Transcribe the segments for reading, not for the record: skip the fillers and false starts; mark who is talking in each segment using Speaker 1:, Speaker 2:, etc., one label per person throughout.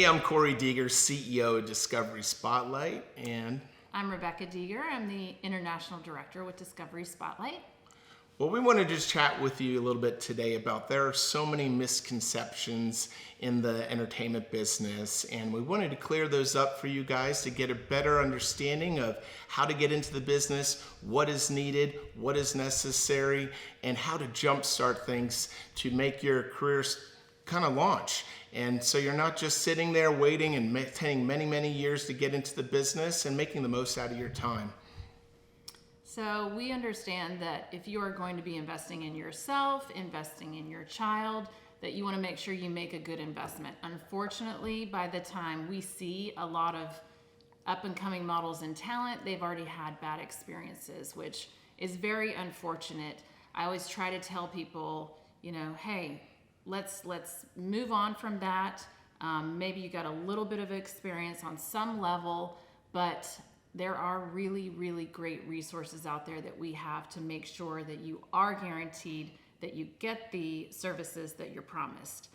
Speaker 1: Hey, I'm Corey Dueger, CEO of Discovery Spotlight, and
Speaker 2: I'm Rebecca Dueger. I'm the International Director with Discovery Spotlight.
Speaker 1: well, we wanted to just chat with you a little bit today about there are so many misconceptions in the entertainment business, and we wanted to clear those up for you guys to get a better understanding of how to get into the business, what is needed, what is necessary, and how to jumpstart things to make your career kind of launch. And so you're not just sitting there waiting and taking many, many years to get into the business and making the most out of your time.
Speaker 2: So we understand that if you are going to be investing in yourself, investing in your child, that you want to make sure you make a good investment. Unfortunately, by the time we see a lot of up and coming models and talent, they've already had bad experiences, which is very unfortunate. I always try to tell people, hey, let's move on from that. Maybe you got a little bit of experience on some level, but there are really, really great resources out there that we have to make sure that you are guaranteed that you get the services that you're promised.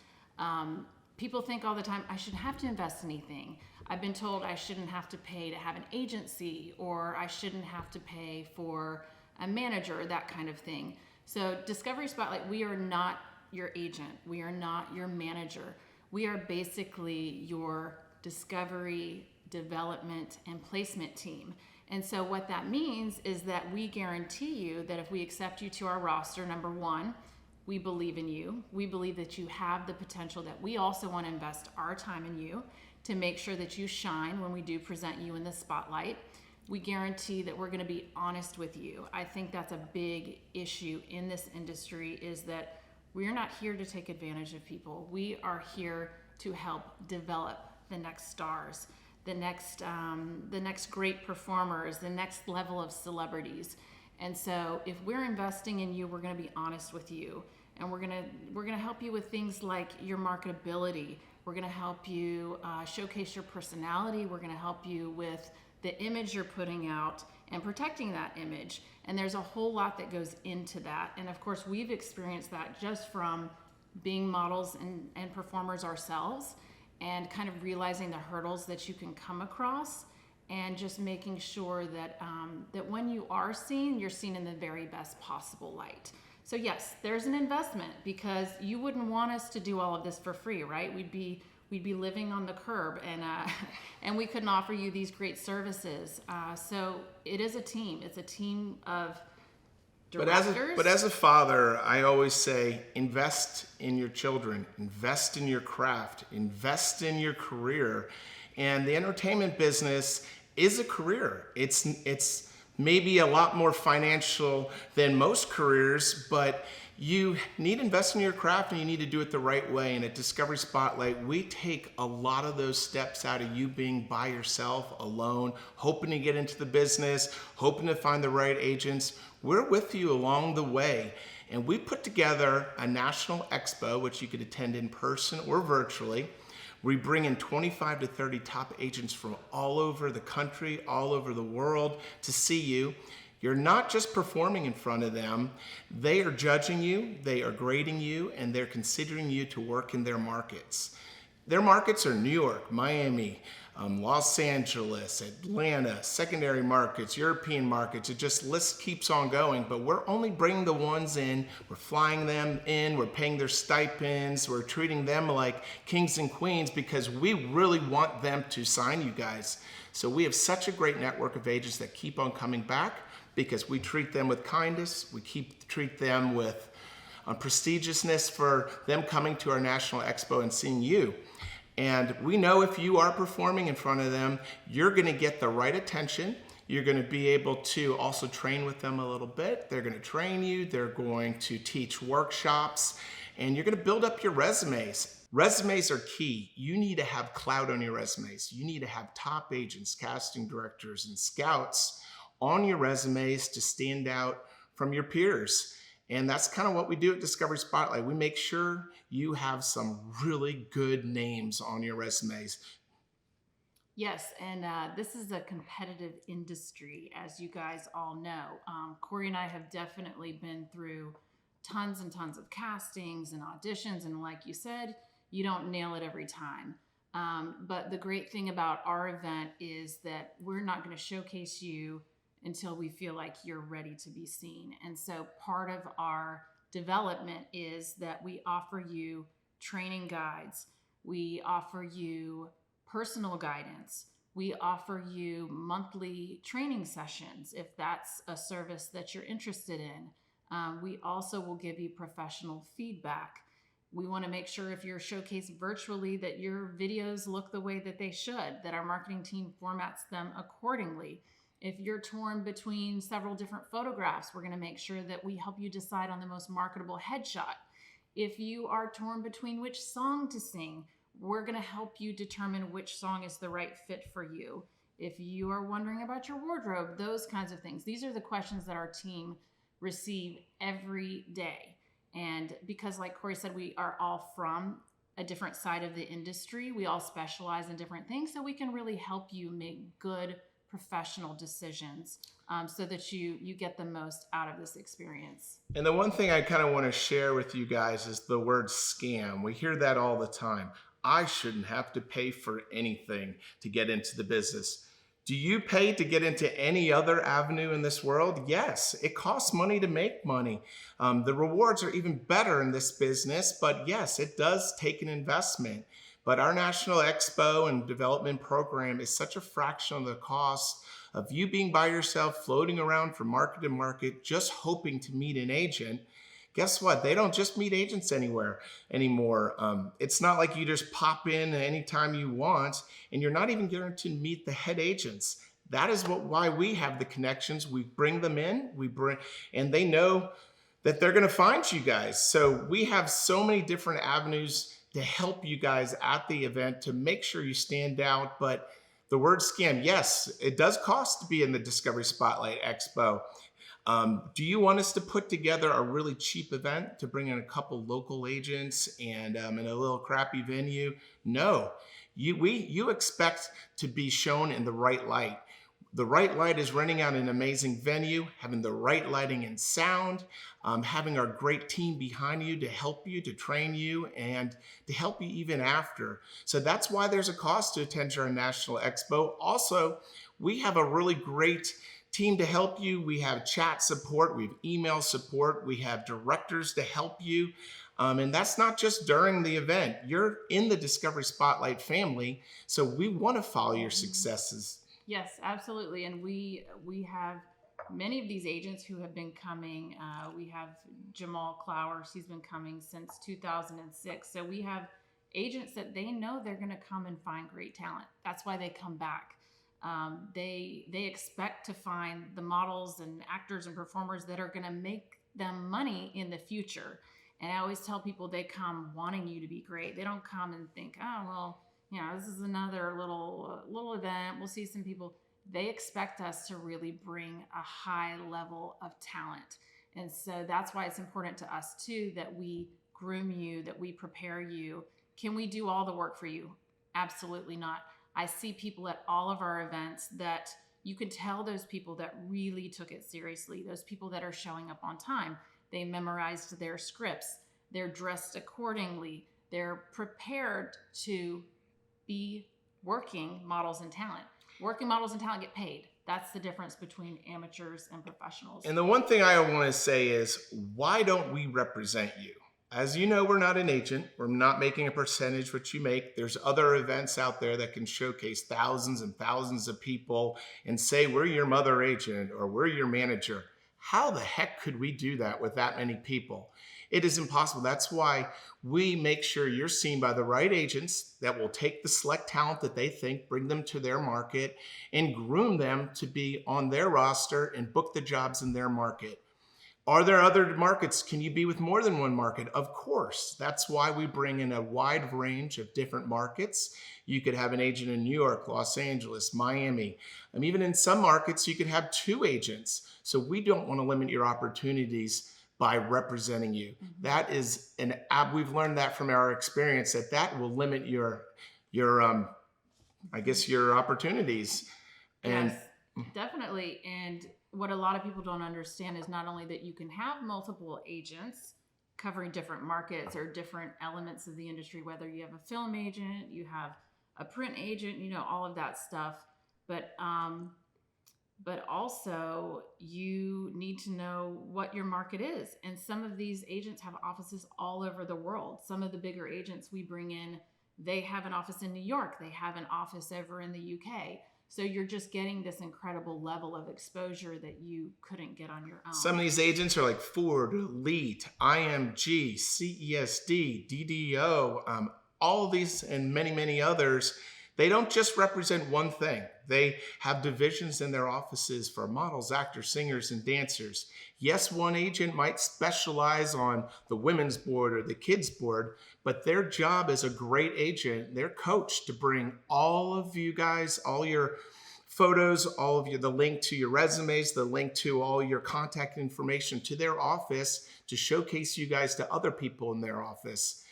Speaker 2: People think all the time, I shouldn't have to invest anything. I've been told I shouldn't have to pay to have an agency, or I shouldn't have to pay for a manager, that kind of thing. So Discovery Spotlight, we are not your agent. We are not your manager. We are basically your discovery, development, and placement team. And so what that means is that we guarantee you that if we accept you to our roster, number one, we believe in you. We believe that you have the potential, that we also want to invest our time in you to make sure that you shine when we do present you in the spotlight. We guarantee that we're going to be honest with you. I think that's a big issue in this industry, is that we are not here to take advantage of people. We are here to help develop the next stars, the next great performers, the next level of celebrities. And so if we're investing in you, we're going to be honest with you, and we're going to help you with things like your marketability. We're going to help you showcase your personality. We're going to help you with the image you're putting out and protecting that image. And there's a whole lot that goes into that. And of course, we've experienced that just from being models and performers ourselves, and kind of realizing the hurdles that you can come across, and just making sure that that when you are seen, you're seen in the very best possible light. So yes, there's an investment, because you wouldn't want us to do all of this for free, right? We'd be living on the curb, and we couldn't offer you these great services. So it is a team. It's a team of directors.
Speaker 1: But as a father, I always say, invest in your children, invest in your craft, invest in your career. And the entertainment business is a career. It's maybe a lot more financial than most careers, but you need to invest in your craft, and you need to do it the right way. And at Discovery Spotlight, we take a lot of those steps out of you being by yourself, alone, hoping to get into the business, hoping to find the right agents. We're with you along the way. And we put together a national expo, which you could attend in person or virtually. We bring in 25 to 30 top agents from all over the country, all over the world to see you. You're not just performing in front of them. They are judging you, they are grading you, and they're considering you to work in their markets. Their markets are New York, Miami, Los Angeles, Atlanta, secondary markets, European markets. It just list keeps on going, but we're only bringing the ones in. We're flying them in. We're paying their stipends. We're treating them like kings and queens, because we really want them to sign you guys. So we have such a great network of agents that keep on coming back, because we treat them with kindness. We treat them with prestigiousness for them coming to our National Expo and seeing you. And we know if you are performing in front of them, you're going to get the right attention. You're going to be able to also train with them a little bit. They're going to train you. They're going to teach workshops, and you're going to build up your resumes. Resumes are key. You need to have clout on your resumes. You need to have top agents, casting directors, and scouts on your resumes to stand out from your peers. And that's kind of what we do at Discovery Spotlight. We make sure you have some really good names on your resumes.
Speaker 2: Yes, and this is a competitive industry, as you guys all know. Corey and I have definitely been through tons and tons of castings and auditions, and like you said, you don't nail it every time. But the great thing about our event is that we're not going to showcase you until we feel like you're ready to be seen. And so part of our development is that we offer you training guides, we offer you personal guidance, we offer you monthly training sessions if that's a service that you're interested in. We also will give you professional feedback. We want to make sure if you're showcased virtually that your videos look the way that they should, that our marketing team formats them accordingly. If you're torn between several different photographs, we're going to make sure that we help you decide on the most marketable headshot. If you are torn between which song to sing, we're going to help you determine which song is the right fit for you. If you are wondering about your wardrobe, those kinds of things. These are the questions that our team receive every day. And because, like Corey said, we are all from a different side of the industry, we all specialize in different things, so we can really help you make good professional decisions so that you get the most out of this experience.
Speaker 1: And the one thing I kind of want to share with you guys is the word scam. We hear that all the time. I shouldn't have to pay for anything to get into the business. Do you pay to get into any other avenue in this world? Yes, it costs money to make money. The rewards are even better in this business, but yes, it does take an investment. But our National Expo and Development Program is such a fraction of the cost of you being by yourself, floating around from market to market, just hoping to meet an agent. Guess what? They don't just meet agents anymore. It's not like you just pop in anytime you want, and you're not even guaranteed to meet the head agents. That is why we have the connections. We bring them in, and they know that they're going to find you guys. So we have so many different avenues to help you guys at the event to make sure you stand out. But the word scam, yes, it does cost to be in the Discovery Spotlight Expo. Do you want us to put together a really cheap event to bring in a couple local agents and in a little crappy venue? No, you expect to be shown in the right light. The right light is renting out an amazing venue, having the right lighting and sound, having our great team behind you, to train you, and to help you even after. So that's why there's a cost to attend our National Expo. Also, we have a really great team to help you. We have chat support, we have email support, we have directors to help you. And that's not just during the event. You're in the Discovery Spotlight family, so we want to follow your successes.
Speaker 2: Yes, absolutely. And we have many of these agents who have been coming. We have Jamal Clowers, he's been coming since 2006. So we have agents that they know they're going to come and find great talent. That's why they come back. They expect to find the models and actors and performers that are going to make them money in the future. And I always tell people they come wanting you to be great. They don't come and think, oh, well, this is another little event. We'll see some people. They expect us to really bring a high level of talent. And so that's why it's important to us too, that we groom you, that we prepare you. Can we do all the work for you? Absolutely not. I see people at all of our events that you can tell those people that really took it seriously, those people that are showing up on time. They memorized their scripts. They're dressed accordingly. They're prepared to be working models and talent. Working models and talent get paid. That's the difference between amateurs and professionals.
Speaker 1: And the one thing I want to say is, why don't we represent you? As you know, we're not an agent. We're not making a percentage what you make. There's other events out there that can showcase thousands and thousands of people and say, we're your mother agent or we're your manager. How the heck could we do that with that many people? It is impossible. That's why we make sure you're seen by the right agents that will take the select talent that they think, bring them to their market, and groom them to be on their roster and book the jobs in their market. Are there other markets? Can you be with more than one market? Of course. That's why we bring in a wide range of different markets. You could have an agent in New York, Los Angeles, Miami. And even in some markets, you could have 2 agents. So we don't want to limit your opportunities by representing you. Mm-hmm. That is we've learned that from our experience, that will limit your opportunities. And
Speaker 2: yes, definitely. And what a lot of people don't understand is not only that you can have multiple agents covering different markets or different elements of the industry, whether you have a film agent, you have a print agent, all of that stuff. But also you need to know what your market is. And some of these agents have offices all over the world. Some of the bigger agents we bring in, they have an office in New York. They have an office over in the UK. So you're just getting this incredible level of exposure that you couldn't get on your own.
Speaker 1: Some of these agents are like Ford, Elite, IMG, CESD, DDO, all of these and many, many others. They don't just represent one thing. They have divisions in their offices for models, actors, singers, and dancers. Yes, one agent might specialize on the women's board or the kids board, but their job as a great agent, they're coached to bring all of you guys, all your photos, all of you, the link to your resumes, the link to all your contact information to their office to showcase you guys to other people in their office.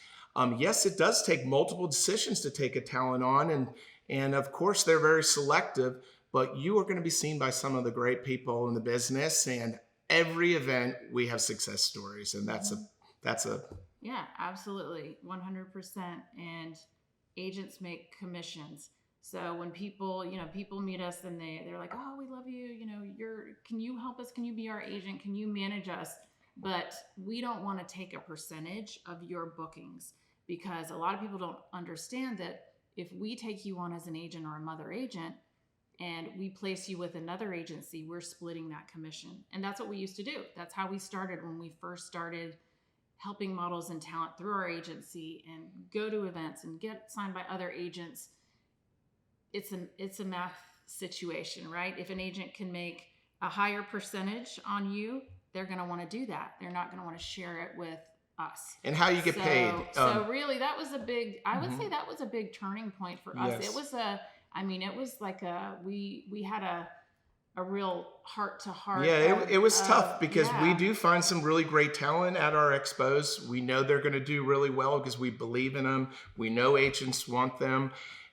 Speaker 1: Yes, it does take multiple decisions to take a talent on, and of course they're very selective, but you are going to be seen by some of the great people in the business, and every event we have success stories, and that's a
Speaker 2: yeah, absolutely, 100%. And agents make commissions. So when people meet us and they're like, oh, we love you, can you help us? Can you be our agent? Can you manage us? But we don't want to take a percentage of your bookings, because a lot of people don't understand that if we take you on as an agent or a mother agent and we place you with another agency, we're splitting that commission. And that's what we used to do. That's how we started when we first started helping models and talent through our agency and go to events and get signed by other agents. It's a math situation, right? If an agent can make a higher percentage on you, they're going to want to do that. They're not going to want to share it with us.
Speaker 1: And how you get paid.
Speaker 2: So really that was I would say that was a big turning point for us.
Speaker 1: Yes.
Speaker 2: It was we had a real heart to heart.
Speaker 1: Yeah, it was tough because we do find some really great talent at our expos. We know they're going to do really well because we believe in them. We know agents want them.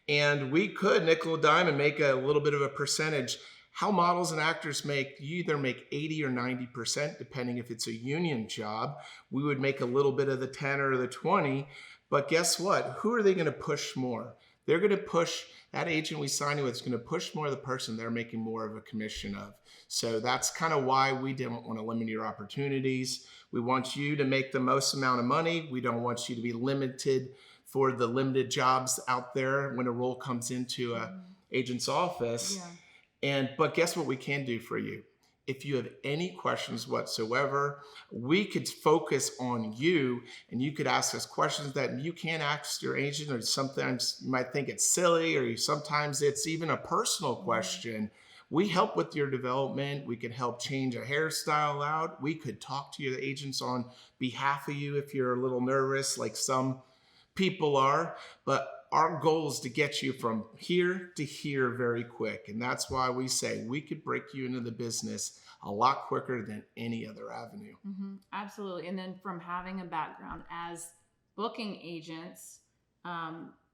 Speaker 1: And we could nickel and dime and make a little bit of a percentage. How models and actors make, you either make 80 or 90%, depending if it's a union job. We would make a little bit of the 10 or the 20. But guess what? Who are they going to push more? They're going to push, that agent we sign with is going to push more the person they're making more of a commission of. So that's kind of why we didn't want to limit your opportunities. We want you to make the most amount of money. We don't want you to be limited for the limited jobs out there when a role comes into an agent's office.
Speaker 2: Yeah.
Speaker 1: But guess what we can do for you? If you have any questions whatsoever, we could focus on you and you could ask us questions that you can't ask your agent, or sometimes you might think it's silly, or sometimes it's even a personal question. We help with your development. We could help change a hairstyle out. We could talk to your agents on behalf of you if you're a little nervous, like some people are. But our goal is to get you from here to here very quick. And that's why we say we could break you into the business a lot quicker than any other avenue.
Speaker 2: Mm-hmm. Absolutely. And then from having a background as booking agents,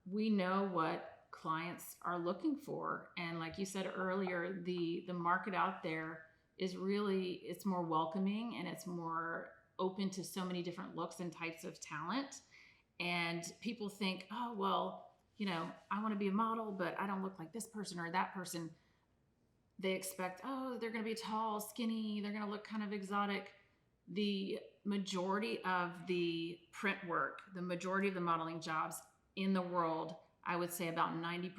Speaker 2: we know what clients are looking for. And like you said earlier, the market out there is really, it's more welcoming and it's more open to so many different looks and types of talent. And people think, oh, well, I want to be a model, but I don't look like this person or that person. They expect, oh, they're going to be tall, skinny, they're going to look kind of exotic. The majority of the print work, the majority of the modeling jobs in the world, I would say about 90%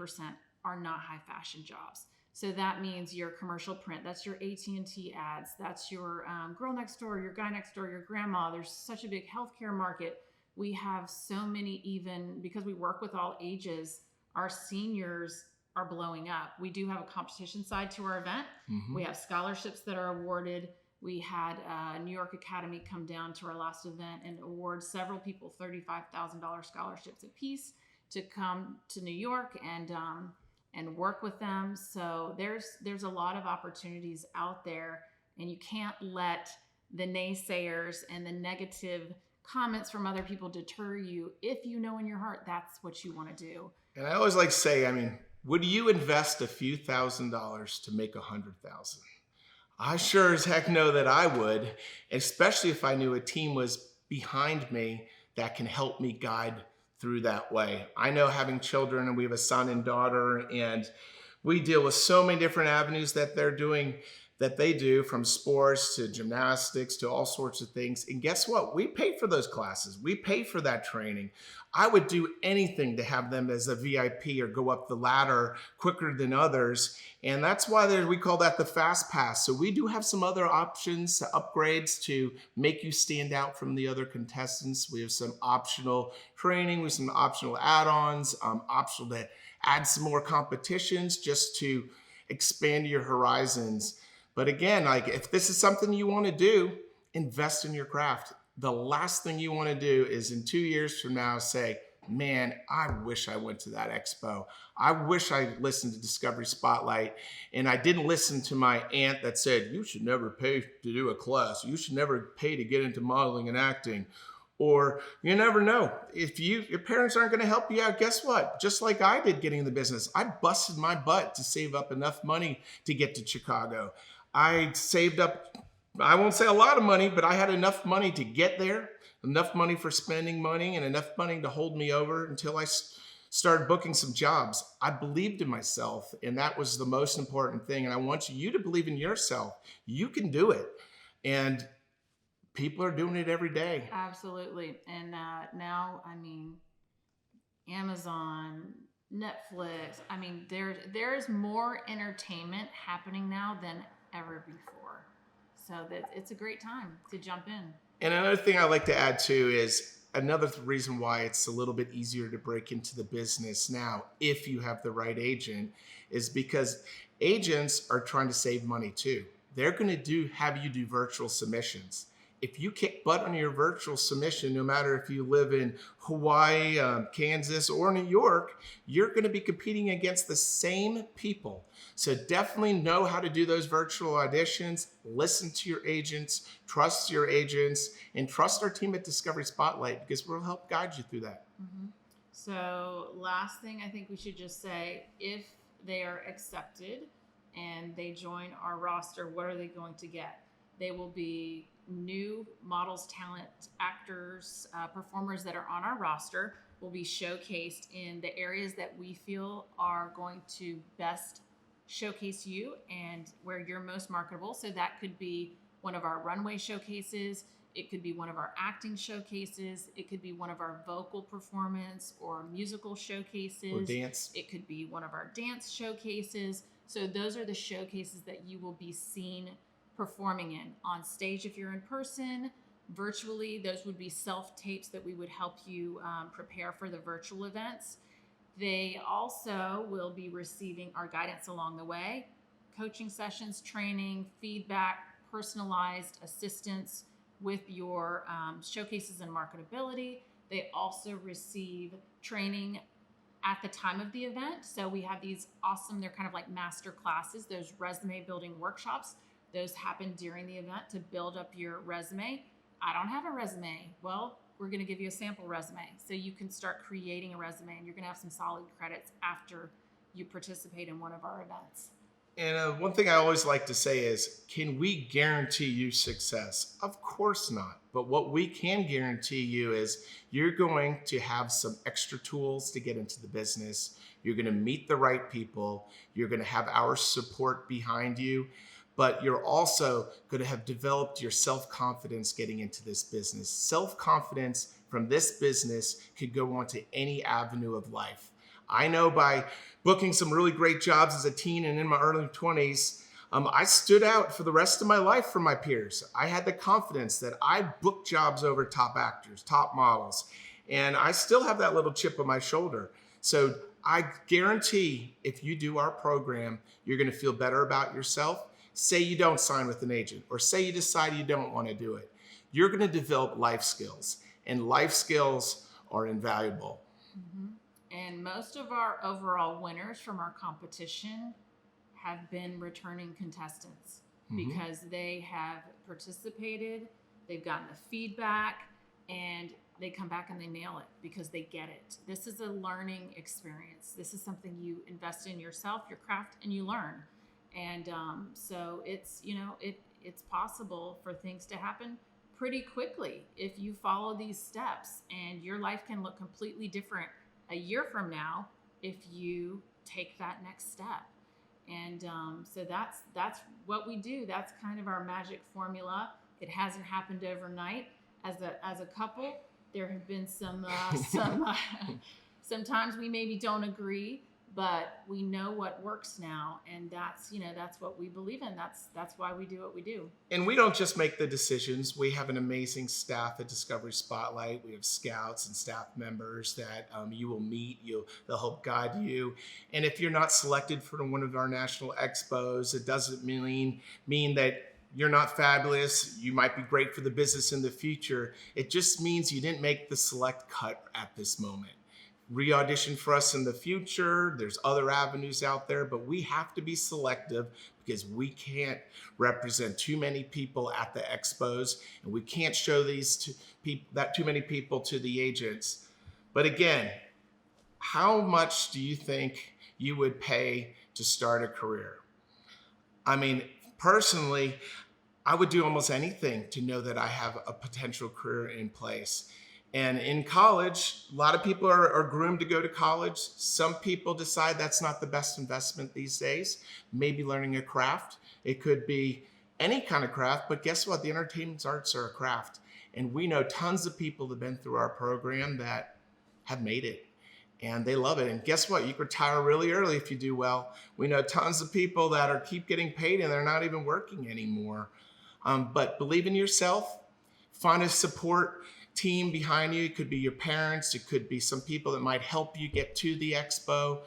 Speaker 2: are not high fashion jobs. So that means your commercial print, that's your AT&T ads, that's your girl next door, your guy next door, your grandma. There's such a big healthcare market. We have so many, even because we work with all ages, our seniors are blowing up. We do have a competition side to our event. Mm-hmm. We have scholarships that are awarded. We had New York Academy come down to our last event and award several people $35,000 scholarships apiece to come to New York and work with them. So there's a lot of opportunities out there, and you can't let the naysayers and the negative comments from other people deter you if you know in your heart that's what you want to do.
Speaker 1: And I always like to say, would you invest a few $1,000s to make 100,000? I sure as heck know that I would, especially if I knew a team was behind me that can help me guide through that way. I know, having children, and we have a son and daughter, and we deal with so many different avenues that they do, from sports to gymnastics to all sorts of things. And guess what? We pay for those classes. We pay for that training. I would do anything to have them as a VIP or go up the ladder quicker than others. And that's why we call that the fast pass. So we do have some other options, upgrades to make you stand out from the other contestants. We have some optional training with some optional add-ons, optional to add some more competitions just to expand your horizons. But again, like, if this is something you want to do, invest in your craft. The last thing you want to do is in 2 years from now say, man, I wish I went to that expo. I wish I listened to Discovery Spotlight and I didn't listen to my aunt that said, you should never pay to do a class. You should never pay to get into modeling and acting. Or you never know. If your parents aren't going to help you out, guess what? Just like I did getting in the business, I busted my butt to save up enough money to get to Chicago. I saved up, I won't say a lot of money, but I had enough money to get there, enough money for spending money, and enough money to hold me over until I started booking some jobs. I believed in myself, and that was the most important thing. And I want you to believe in yourself. You can do it. And people are doing it every day.
Speaker 2: Absolutely. And now, I mean, Amazon, Netflix, I mean, there's more entertainment happening now than ever before. So that it's a great time to jump in.
Speaker 1: And another thing I like to add too is another reason why it's a little bit easier to break into the business now, if you have the right agent, is because agents are trying to save money too. They're going to have you do virtual submissions. If you kick butt on your virtual submission, no matter if you live in Hawaii, Kansas, or New York, you're going to be competing against the same people. So definitely know how to do those virtual auditions, listen to your agents, trust your agents, and trust our team at Discovery Spotlight, because we'll help guide you through that.
Speaker 2: Mm-hmm. So last thing I think we should just say, if they are accepted and they join our roster, what are they going to get? They will be new models, talent, actors, performers that are on our roster will be showcased in the areas that we feel are going to best showcase you and where you're most marketable. So that could be one of our runway showcases. It could be one of our acting showcases. It could be one of our vocal performance or musical showcases.
Speaker 1: Or dance.
Speaker 2: It could be one of our dance showcases. So those are the showcases that you will be seen performing in. On stage if you're in person, virtually, those would be self-tapes that we would help you prepare for the virtual events. They also will be receiving our guidance along the way, coaching sessions, training, feedback, personalized assistance with your showcases and marketability. They also receive training at the time of the event. So we have these awesome, they're kind of like master classes, those resume building workshops. Those happen during the event to build up your resume. I don't have a resume. Well, we're going to give you a sample resume so you can start creating a resume, and you're going to have some solid credits after you participate in one of our events.
Speaker 1: And one thing I always like to say is, can we guarantee you success? Of course not. But what we can guarantee you is you're going to have some extra tools to get into the business. You're going to meet the right people. You're going to have our support behind you. But you're also going to have developed your self-confidence getting into this business. Self-confidence from this business could go on to any avenue of life. I know by booking some really great jobs as a teen and in my early 20s, I stood out for the rest of my life from my peers. I had the confidence that I booked jobs over top actors, top models, and I still have that little chip on my shoulder. So I guarantee if you do our program, you're going to feel better about yourself. Say you don't sign with an agent, or say you decide you don't want to do it. You're going to develop life skills, and life skills are invaluable.
Speaker 2: Mm-hmm. And most of our overall winners from our competition have been returning contestants because they have participated, they've gotten the feedback, and they come back and they nail it because they get it. This is a learning experience. This is something you invest in yourself, your craft, and you learn. And so it's, it's possible for things to happen. pretty quickly if you follow these steps, and your life can look completely different a year from now if you take that next step. And so that's what we do. That's kind of our magic formula. It hasn't happened overnight. As a couple, there have been sometimes we maybe don't agree, but we know what works now, and that's what we believe in. That's why we do what we do.
Speaker 1: And we don't just make the decisions. We have an amazing staff at Discovery Spotlight. We have scouts and staff members that you will meet. They'll help guide you. And if you're not selected for one of our national expos, it doesn't mean that you're not fabulous. You might be great for the business in the future. It just means you didn't make the select cut at this moment. Re-audition for us in the future. There's other avenues out there, but we have to be selective because we can't represent too many people at the expos, and we can't show too many people to the agents. But again, how much do you think you would pay to start a career? I mean, personally, I would do almost anything to know that I have a potential career in place. And in college, a lot of people are groomed to go to college. Some people decide that's not the best investment these days. Maybe learning a craft. It could be any kind of craft, but guess what? The entertainment arts are a craft. And we know tons of people that have been through our program that have made it. And they love it. And guess what? You can retire really early if you do well. We know tons of people that keep getting paid and they're not even working anymore. But believe in yourself. Find a support team behind you. It could be your parents. It could be some people that might help you get to the expo.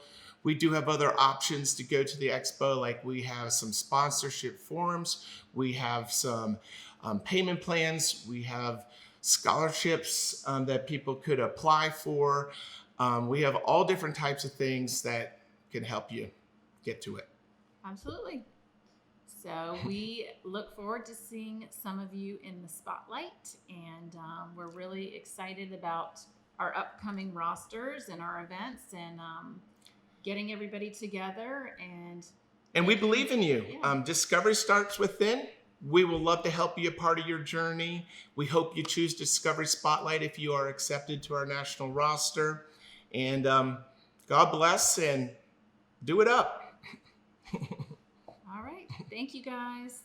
Speaker 1: We do have other options to go to the expo, like we have some sponsorship forms. We have some payment plans. We have scholarships that people could apply for. We have all different types of things that can help you get to it.
Speaker 2: Absolutely. So we look forward to seeing some of you in the spotlight, and we're really excited about our upcoming rosters and our events, and getting everybody together. And
Speaker 1: we believe in you.
Speaker 2: Yeah.
Speaker 1: Discovery starts within. We will love to help you a part of your journey. We hope you choose Discovery Spotlight if you are accepted to our national roster. And God bless, and do it up.
Speaker 2: All right. Thank you, guys.